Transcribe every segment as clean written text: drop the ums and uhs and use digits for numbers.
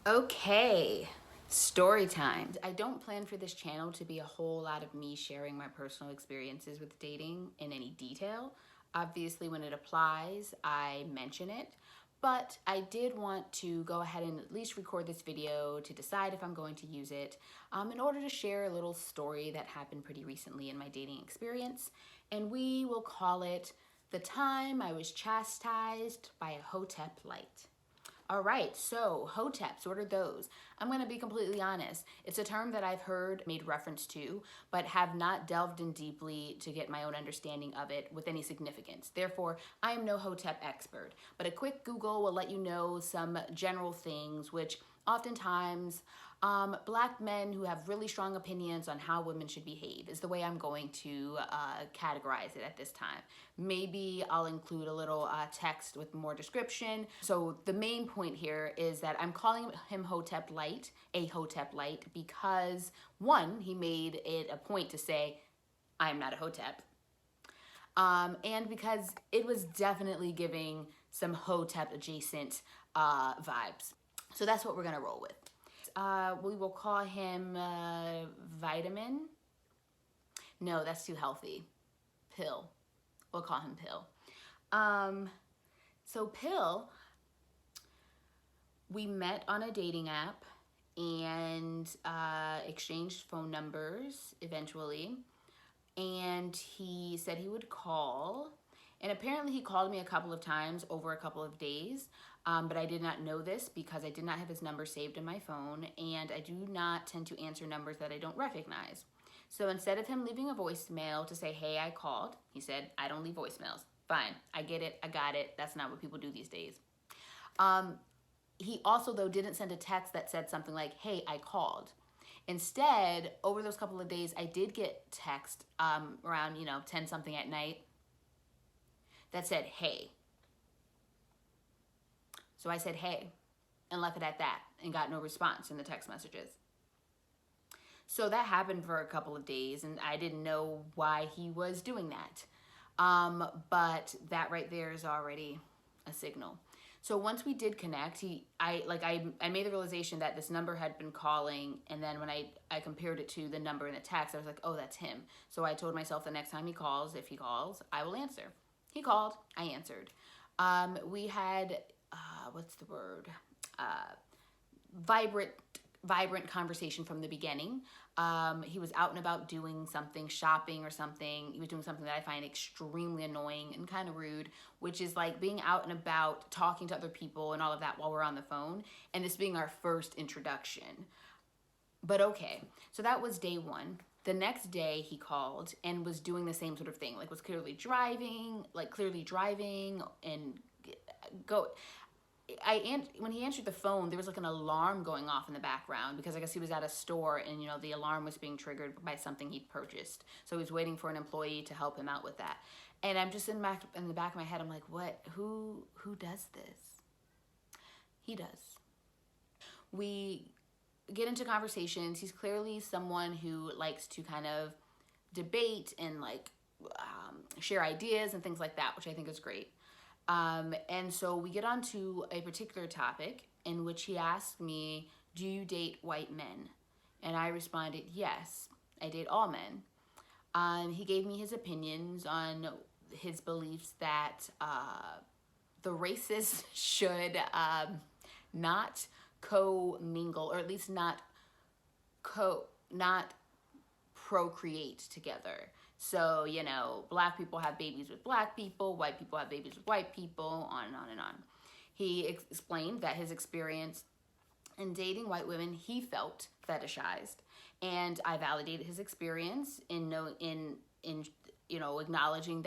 Okay, story time. I don't plan for this channel to be a whole lot of me sharing my personal experiences with dating in any detail. Obviously, when it applies, I mention it, but I did want to go ahead and at least record this video to decide if I'm going to use it in order to share a little story that happened pretty recently in my dating experience, and we will call it The Time I Was Chastised by a HOTEP-LITE. All right, so HOTEPs, what are those? I'm going to be completely honest. It's a term that I've heard made reference to, but have not delved in deeply to get my own understanding of it with any significance. Therefore, I am no HOTEP expert, but a quick Google will let you know some general things, which oftentimes Black men who have really strong opinions on how women should behave is the way I'm going to categorize it at this time. Maybe I'll include a little text with more description. So the main point here is that I'm calling him HOTEP-LITE, a HOTEP-LITE, because one, he made it a point to say, I'm not a HOTEP. And because it was definitely giving some HOTEP adjacent vibes. So that's what we're gonna roll with. We will call him Vitamin. No, that's too healthy. Pill. We'll call him Pill. So Pill, we met on a dating app and exchanged phone numbers eventually. And he said he would call. And apparently he called me a couple of times over a couple of days. But I did not know this because I did not have his number saved in my phone, and I do not tend to answer numbers that I don't recognize. So instead of him leaving a voicemail to say, hey, I called, he said, I don't leave voicemails. Fine, I get it, I got it. That's not what people do these days. He also, though, didn't send a text that said something like, hey, I called. Instead, over those couple of days, I did get text around, 10 something at night that said, hey. So I said, hey, and left it at that and got no response in the text messages. So that happened for a couple of days, and I didn't know why he was doing that. But that right there is already a signal. So once we did connect, I made the realization that this number had been calling, and then when I compared it to the number in the text, I was like, oh, that's him. So I told myself the next time he calls, if he calls, I will answer. He called, I answered. We had what's the word? Vibrant conversation from the beginning. He was out and about doing something, shopping or something. He was doing something that I find extremely annoying and kind of rude, which is like being out and about, talking to other people and all of that while we're on the phone, and this being our first introduction. But okay, so that was day one. The next day he called and was doing the same sort of thing, like was clearly driving and when he answered the phone, there was like an alarm going off in the background because I guess he was at a store and the alarm was being triggered by something he'd purchased. So he was waiting for an employee to help him out with that. And I'm just in the back of my head, I'm like, what? Who does this? He does. We get into conversations. He's clearly someone who likes to kind of debate and share ideas and things like that, which I think is great. And so we get on to a particular topic in which he asked me, do you date white men? And I responded, yes, I date all men. He gave me his opinions on his beliefs that the races should not co-mingle, or at least not procreate together. So, black people have babies with black people, white people have babies with white people, on and on and on. He explained that his experience in dating white women, he felt fetishized. And I validated his experience in acknowledging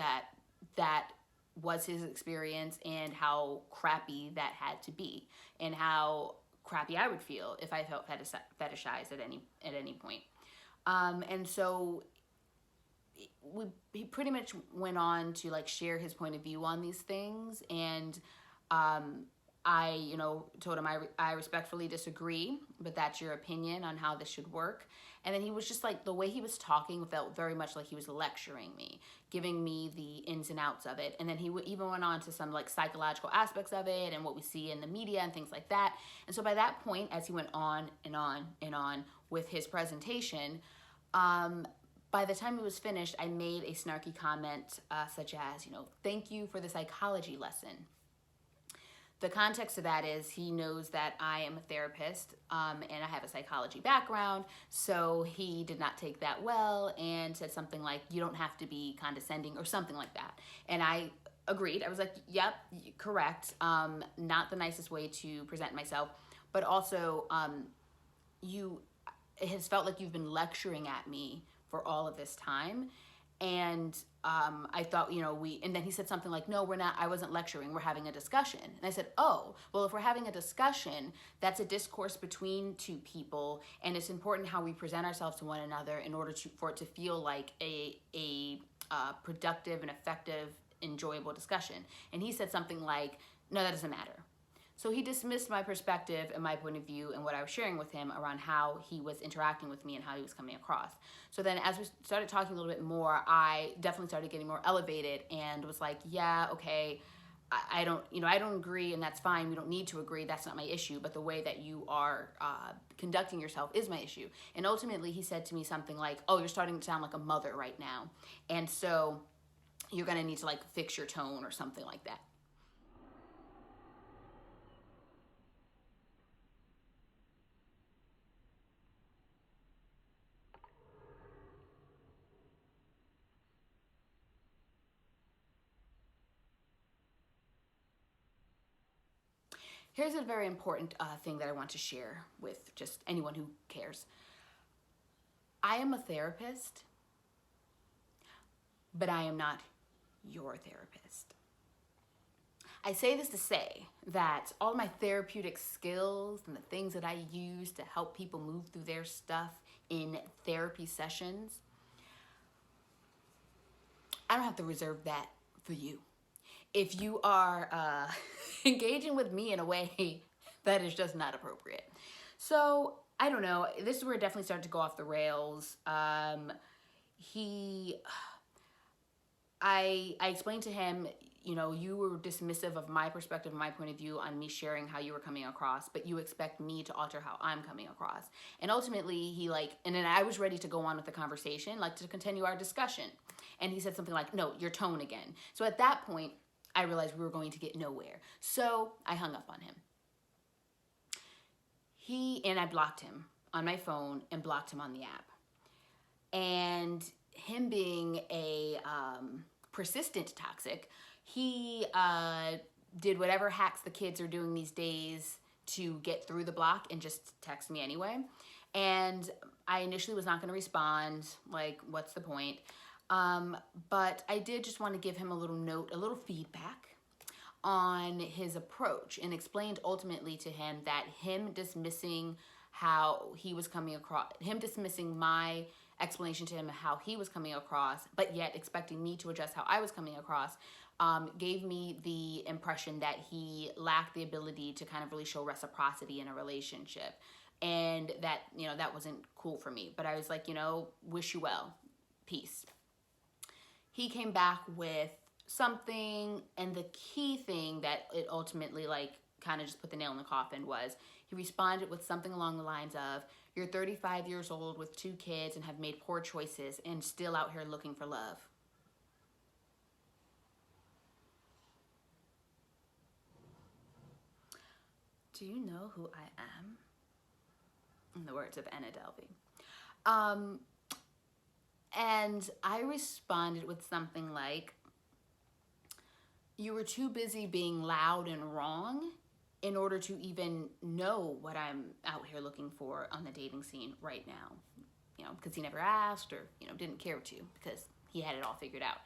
that was his experience and how crappy that had to be and how crappy I would feel if I felt fetishized at any point. And so he pretty much went on to share his point of view on these things, and I, told him I respectfully disagree, but that's your opinion on how this should work. And then he was just like, the way he was talking felt very much like he was lecturing me, giving me the ins and outs of it. And then he even went on to some like psychological aspects of it and what we see in the media and things like that. And so by that point, as he went on and on and on with his presentation, by the time it was finished, I made a snarky comment such as, thank you for the psychology lesson. The context of that is he knows that I am a therapist and I have a psychology background, so he did not take that well and said something like, you don't have to be condescending or something like that. And I agreed. I was like, yep, correct. Not the nicest way to present myself, but also it has felt like you've been lecturing at me for all of this time. And I thought, and then he said something like, no, we're not, I wasn't lecturing, we're having a discussion. And I said, oh, well, if we're having a discussion, that's a discourse between two people. And it's important how we present ourselves to one another in order for it to feel like a productive and effective, enjoyable discussion. And he said something like, no, that doesn't matter. So he dismissed my perspective and my point of view and what I was sharing with him around how he was interacting with me and how he was coming across. So then as we started talking a little bit more, I definitely started getting more elevated and was like, yeah, okay, I don't agree, and that's fine. We don't need to agree. That's not my issue. But the way that you are conducting yourself is my issue. And ultimately he said to me something like, oh, you're starting to sound like a mother right now. And so you're going to need to like fix your tone or something like that. Here's a very important thing that I want to share with just anyone who cares. I am a therapist, but I am not your therapist. I say this to say that all my therapeutic skills and the things that I use to help people move through their stuff in therapy sessions, I don't have to reserve that for you. If you are engaging with me in a way that is just not appropriate. So I don't know. This is where it definitely started to go off the rails. I explained to him, you were dismissive of my perspective and my point of view on me sharing how you were coming across, but you expect me to alter how I'm coming across. And ultimately and then I was ready to go on with the conversation, like to continue our discussion. And he said something like, no, your tone again. So at that point, I realized we were going to get nowhere. So I hung up on him. I blocked him on my phone and blocked him on the app. And him being a persistent toxic, he did whatever hacks the kids are doing these days to get through the block and just text me anyway. And I initially was not going to respond, like, what's the point? But I did just want to give him a little note, a little feedback on his approach, and explained ultimately to him that him dismissing how he was coming across, him dismissing my explanation to him how he was coming across, but yet expecting me to adjust how I was coming across, gave me the impression that he lacked the ability to kind of really show reciprocity in a relationship. And that, that wasn't cool for me. But I was like, wish you well. Peace. He came back with something, and the key thing that it ultimately kind of just put the nail in the coffin was he responded with something along the lines of, you're 35 years old with 2 kids and have made poor choices and still out here looking for love. Do you know who I am? In the words of Anna Delvey. And I responded with something like, you were too busy being loud and wrong in order to even know what I'm out here looking for on the dating scene right now. Because he never asked or, didn't care to, because he had it all figured out.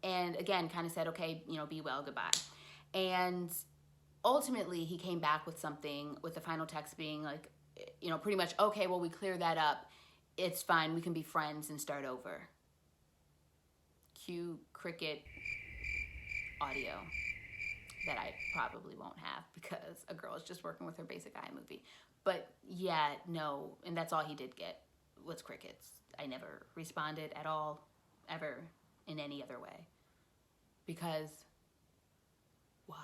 And again, kind of said, okay, be well, goodbye. And ultimately he came back with something, with the final text being like, pretty much, okay, well, we cleared that up. It's fine. We can be friends and start over. Cue cricket audio. that I probably won't have because a girl is just working with her basic iMovie. But yeah, no, and that's all he did get was crickets. I never responded at all, ever, in any other way. Because why?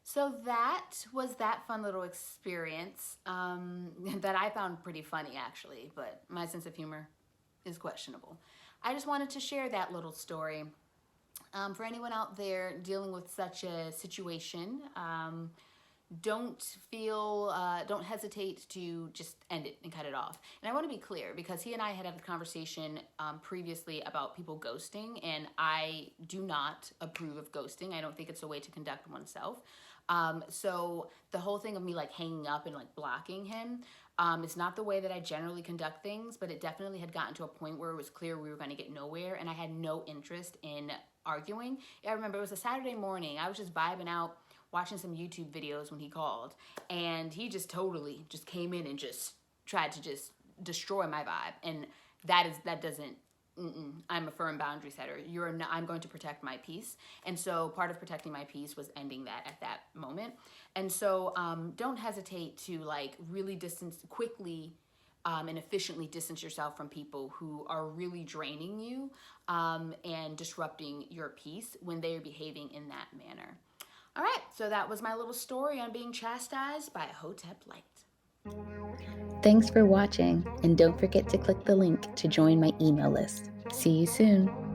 So that was that fun little experience that I found pretty funny, actually, but my sense of humor is questionable. I just wanted to share that little story. For anyone out there dealing with such a situation, don't hesitate to just end it and cut it off. And I want to be clear because he and I had a conversation previously about people ghosting, and I do not approve of ghosting. I don't think it's a way to conduct oneself. So the whole thing of me like hanging up and like blocking him, it's not the way that I generally conduct things, but it definitely had gotten to a point where it was clear we were going to get nowhere, and I had no interest in arguing. I remember it was a Saturday morning. I was just vibing out, watching some YouTube videos when he called, and he just totally just came in and just tried to just destroy my vibe. And that doesn't. I'm a firm boundary setter. I'm going to protect my peace, and so part of protecting my peace was ending that at that moment. And so don't hesitate to like really quickly and efficiently distance yourself from people who are really draining you and disrupting your peace when they are behaving in that manner. All right, so that was my little story on being chastised by HOTEP-LITE. Thanks for watching, and don't forget to click the link to join my email list. See you soon.